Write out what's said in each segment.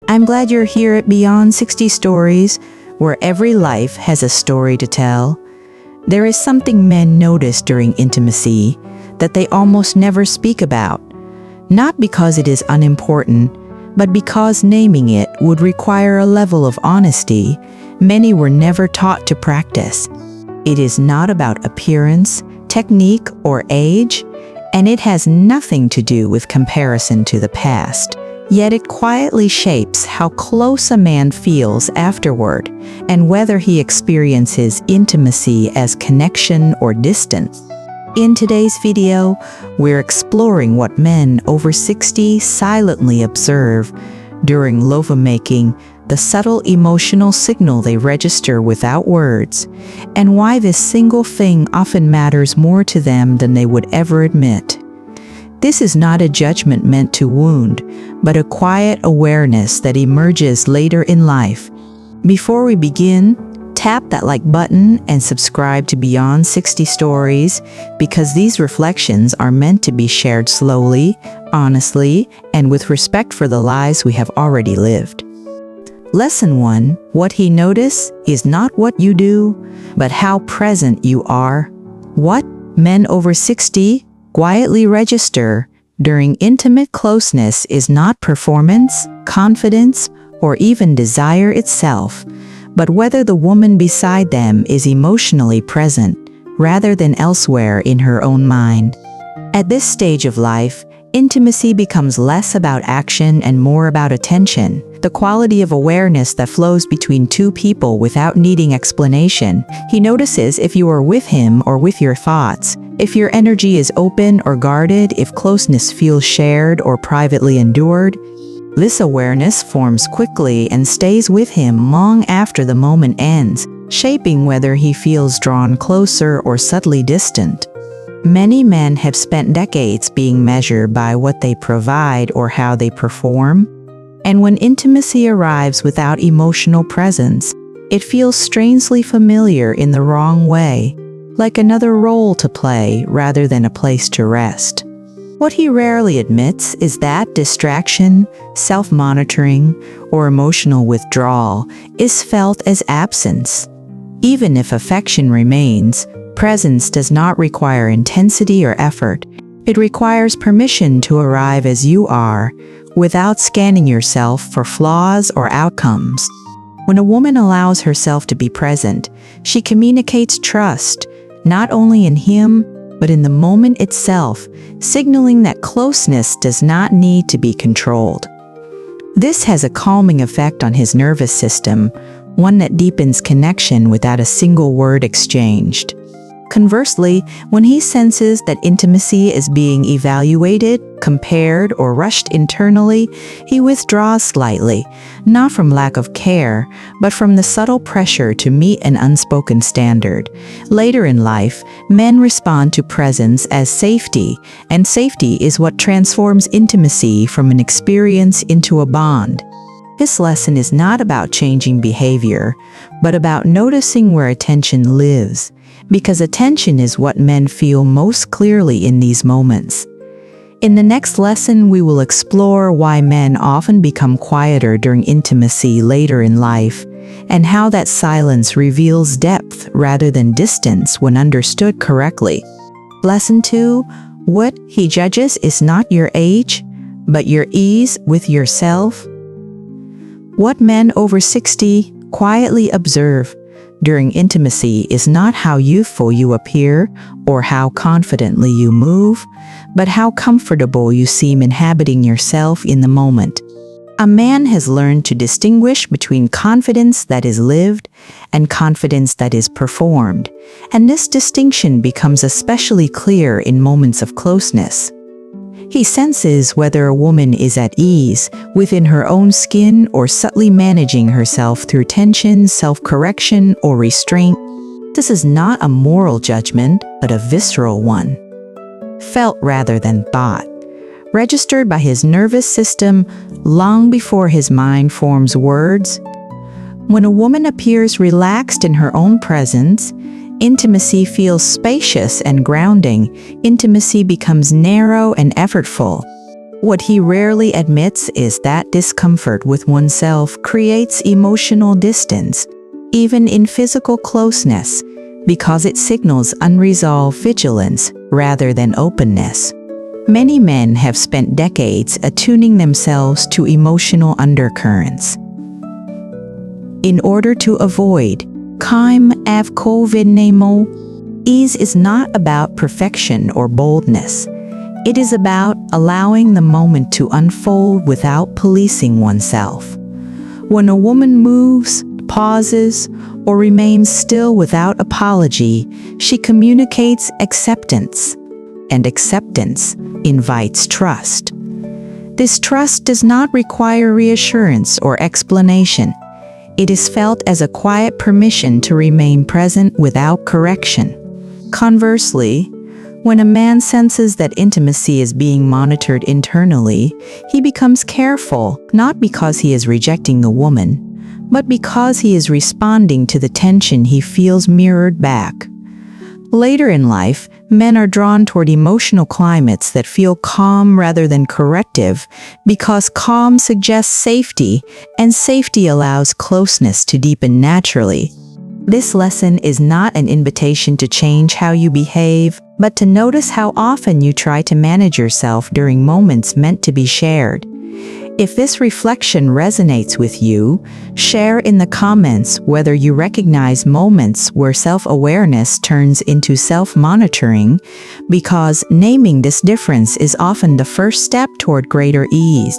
I'm glad you're here at Beyond 60 Stories, where every life has a story to tell. There is something men notice during intimacy that they almost never speak about, not because it is unimportant, but because naming it would require a level of honesty many were never taught to practice. It is not about appearance, technique, or age, and it has nothing to do with comparison to the past. Yet it quietly shapes how close a man feels afterward and whether he experiences intimacy as connection or distance. In today's video, we're exploring what men over 60 silently observe during lovemaking, the subtle emotional signal they register without words, and why this single thing often matters more to them than they would ever admit. This is not a judgment meant to wound, but a quiet awareness that emerges later in life. Before we begin, tap that like button and subscribe to Beyond 60 Stories, because these reflections are meant to be shared slowly, honestly, and with respect for the lives we have already lived. Lesson 1. What he notices is not what you do, but how present you are. What men over 60 quietly register during intimate closeness is not performance, confidence, or even desire itself, but whether the woman beside them is emotionally present rather than elsewhere in her own mind. At this stage of life, intimacy becomes less about action and more about attention, the quality of awareness that flows between two people without needing explanation. He notices if you are with him or with your thoughts, if your energy is open or guarded, if closeness feels shared or privately endured. This awareness forms quickly and stays with him long after the moment ends, shaping whether he feels drawn closer or subtly distant. Many men have spent decades being measured by what they provide or how they perform, and when intimacy arrives without emotional presence, it feels strangely familiar in the wrong way, like another role to play rather than a place to rest. What he rarely admits is that distraction, self-monitoring, or emotional withdrawal is felt as absence. Even if affection remains, presence does not require intensity or effort. It requires permission to arrive as you are, without scanning yourself for flaws or outcomes. When a woman allows herself to be present, she communicates trust, not only in him, but in the moment itself, signaling that closeness does not need to be controlled. This has a calming effect on his nervous system, one that deepens connection without a single word exchanged. Conversely, when he senses that intimacy is being evaluated, compared, or rushed internally, he withdraws slightly, not from lack of care, but from the subtle pressure to meet an unspoken standard. Later in life, men respond to presence as safety, and safety is what transforms intimacy from an experience into a bond. This lesson is not about changing behavior, but about noticing where attention lives, because attention is what men feel most clearly in these moments. In the next lesson, we will explore why men often become quieter during intimacy later in life, and how that silence reveals depth rather than distance when understood correctly. Lesson 2. What he judges is not your age, but your ease with yourself. What men over 60 quietly observe during intimacy is not how youthful you appear or how confidently you move, but how comfortable you seem inhabiting yourself in the moment. A man has learned to distinguish between confidence that is lived and confidence that is performed, and this distinction becomes especially clear in moments of closeness. He senses whether a woman is at ease within her own skin or subtly managing herself through tension, self-correction, or restraint. This is not a moral judgment, but a visceral one, felt rather than thought, registered by his nervous system long before his mind forms words. When a woman appears relaxed in her own presence, intimacy feels spacious and grounding. Intimacy becomes narrow and effortful. What he rarely admits is that discomfort with oneself creates emotional distance, even in physical closeness, because it signals unresolved vigilance rather than openness. Many men have spent decades attuning themselves to emotional undercurrents. In order to avoid ease is not about perfection or boldness. It is about allowing the moment to unfold without policing oneself. When a woman moves, pauses, or remains still without apology, she communicates acceptance, and acceptance invites trust. This trust does not require reassurance or explanation. It is felt as a quiet permission to remain present without correction. Conversely, when a man senses that intimacy is being monitored internally, he becomes careful, not because he is rejecting the woman, but because he is responding to the tension he feels mirrored back. Later in life, men are drawn toward emotional climates that feel calm rather than corrective, because calm suggests safety, and safety allows closeness to deepen naturally. This lesson is not an invitation to change how you behave, but to notice how often you try to manage yourself during moments meant to be shared. If this reflection resonates with you, share in the comments whether you recognize moments where self-awareness turns into self-monitoring, because naming this difference is often the first step toward greater ease.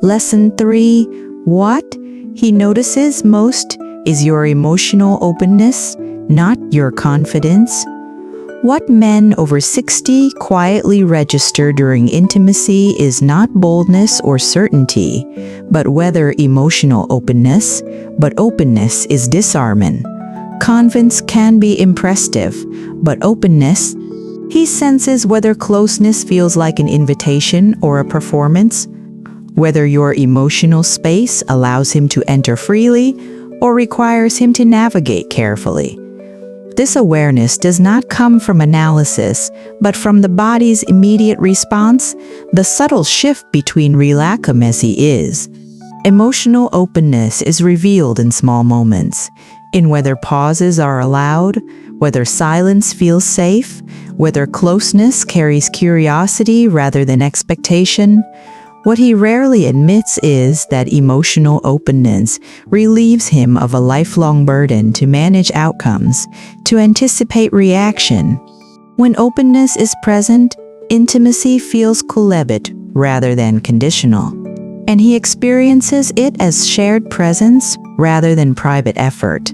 Lesson 3. What he notices most is your emotional openness, not your confidence. What men over 60 quietly register during intimacy is not boldness or certainty, but whether emotional openness, but openness is disarming. Confidence can be impressive, but openness, he senses whether closeness feels like an invitation or a performance, whether your emotional space allows him to enter freely or requires him to navigate carefully. This awareness does not come from analysis, but from the body's immediate response, the subtle shift between relaxum as he is. Emotional openness is revealed in small moments, in whether pauses are allowed, whether silence feels safe, whether closeness carries curiosity rather than expectation. What he rarely admits is that emotional openness relieves him of a lifelong burden to manage outcomes, to anticipate reaction. When openness is present, intimacy feels curated rather than conditional, and he experiences it as shared presence rather than private effort.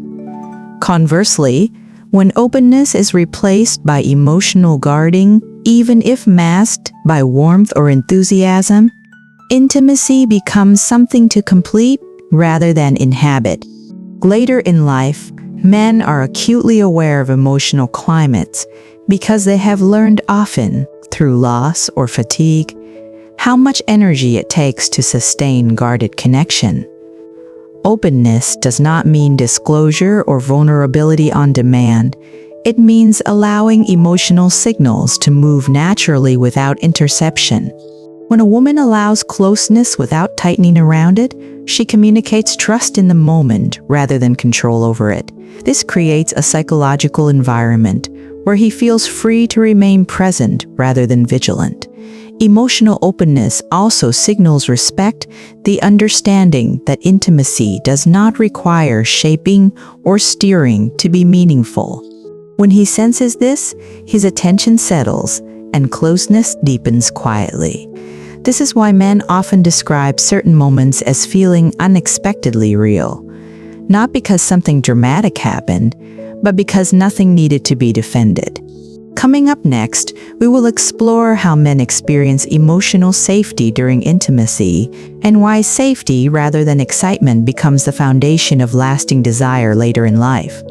Conversely, when openness is replaced by emotional guarding, even if masked by warmth or enthusiasm, intimacy becomes something to complete rather than inhabit. Later in life, men are acutely aware of emotional climates because they have learned often, through loss or fatigue, how much energy it takes to sustain guarded connection. Openness does not mean disclosure or vulnerability on demand. It means allowing emotional signals to move naturally without interception. When a woman allows closeness without tightening around it, she communicates trust in the moment rather than control over it. This creates a psychological environment where he feels free to remain present rather than vigilant. Emotional openness also signals respect, the understanding that intimacy does not require shaping or steering to be meaningful. When he senses this, his attention settles and closeness deepens quietly. This is why men often describe certain moments as feeling unexpectedly real, not because something dramatic happened, but because nothing needed to be defended. Coming up next, we will explore how men experience emotional safety during intimacy and why safety rather than excitement becomes the foundation of lasting desire later in life.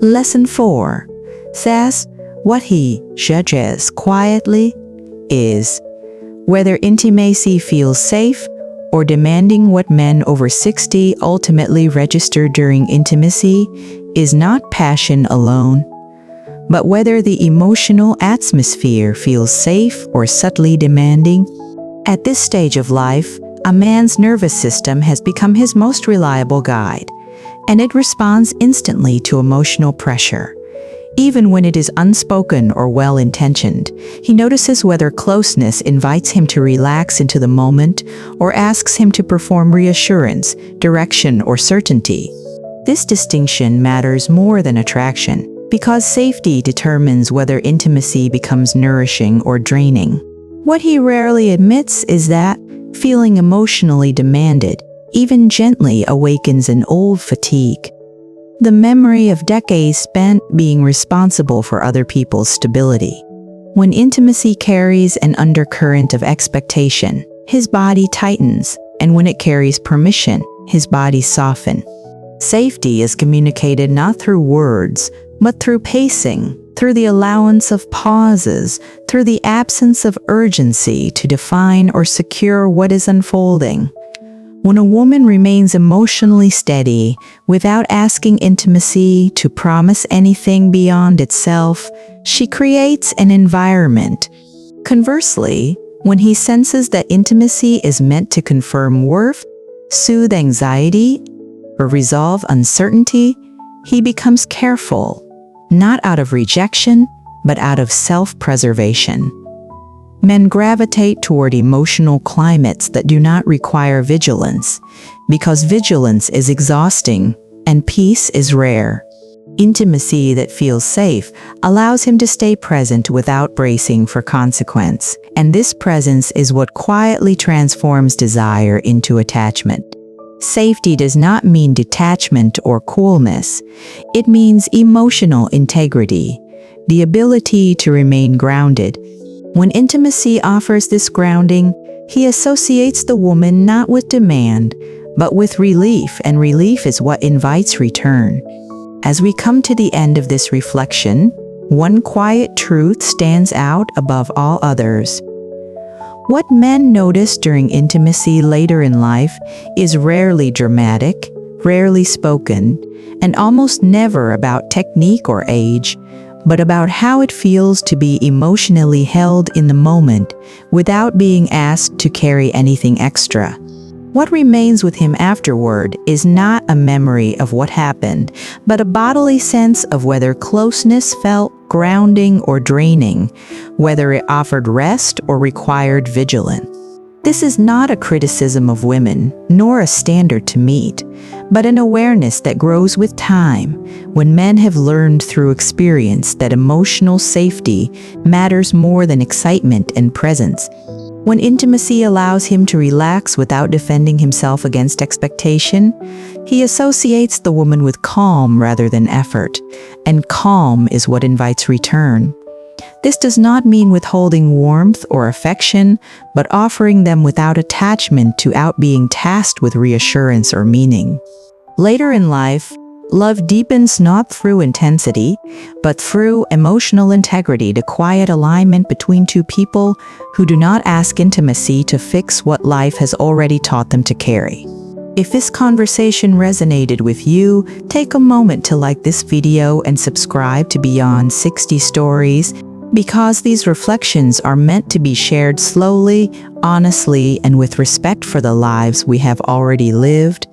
Lesson 4 says, what he judges quietly is whether intimacy feels safe or demanding. What men over 60 ultimately register during intimacy is not passion alone, but whether the emotional atmosphere feels safe or subtly demanding. At this stage of life, a man's nervous system has become his most reliable guide, and it responds instantly to emotional pressure. Even when it is unspoken or well-intentioned, he notices whether closeness invites him to relax into the moment or asks him to perform reassurance, direction, or certainty. This distinction matters more than attraction, because safety determines whether intimacy becomes nourishing or draining. What he rarely admits is that feeling emotionally demanded, even gently, awakens an old fatigue. The memory of decades spent being responsible for other people's stability. When intimacy carries an undercurrent of expectation, his body tightens, and when it carries permission, his body softens. Safety is communicated not through words, but through pacing, through the allowance of pauses, through the absence of urgency to define or secure what is unfolding. When a woman remains emotionally steady, without asking intimacy to promise anything beyond itself, she creates an environment. Conversely, when he senses that intimacy is meant to confirm worth, soothe anxiety, or resolve uncertainty, he becomes careful, not out of rejection, but out of self-preservation. Men gravitate toward emotional climates that do not require vigilance, because vigilance is exhausting and peace is rare. Intimacy that feels safe allows him to stay present without bracing for consequence, and this presence is what quietly transforms desire into attachment. Safety does not mean detachment or coolness. It means emotional integrity, the ability to remain grounded. When intimacy offers this grounding, he associates the woman not with demand, but with relief, and relief is what invites return. As we come to the end of this reflection, one quiet truth stands out above all others. What men notice during intimacy later in life is rarely dramatic, rarely spoken, and almost never about technique or age, but about how it feels to be emotionally held in the moment without being asked to carry anything extra. What remains with him afterward is not a memory of what happened, but a bodily sense of whether closeness felt grounding or draining, whether it offered rest or required vigilance. This is not a criticism of women, nor a standard to meet, but an awareness that grows with time, when men have learned through experience that emotional safety matters more than excitement and presence. When intimacy allows him to relax without defending himself against expectation, he associates the woman with calm rather than effort, and calm is what invites return. This does not mean withholding warmth or affection, but offering them without attachment to out being tasked with reassurance or meaning. Later in life, love deepens not through intensity, but through emotional integrity, to quiet alignment between two people who do not ask intimacy to fix what life has already taught them to carry. If this conversation resonated with you, take a moment to like this video and subscribe to Beyond 60 Stories, because these reflections are meant to be shared slowly, honestly, and with respect for the lives we have already lived.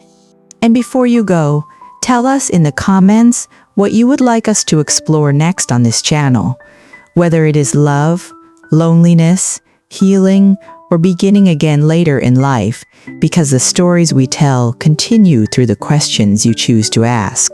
And before you go, tell us in the comments what you would like us to explore next on this channel, whether it is love, loneliness, healing, or beginning again later in life, because the stories we tell continue through the questions you choose to ask.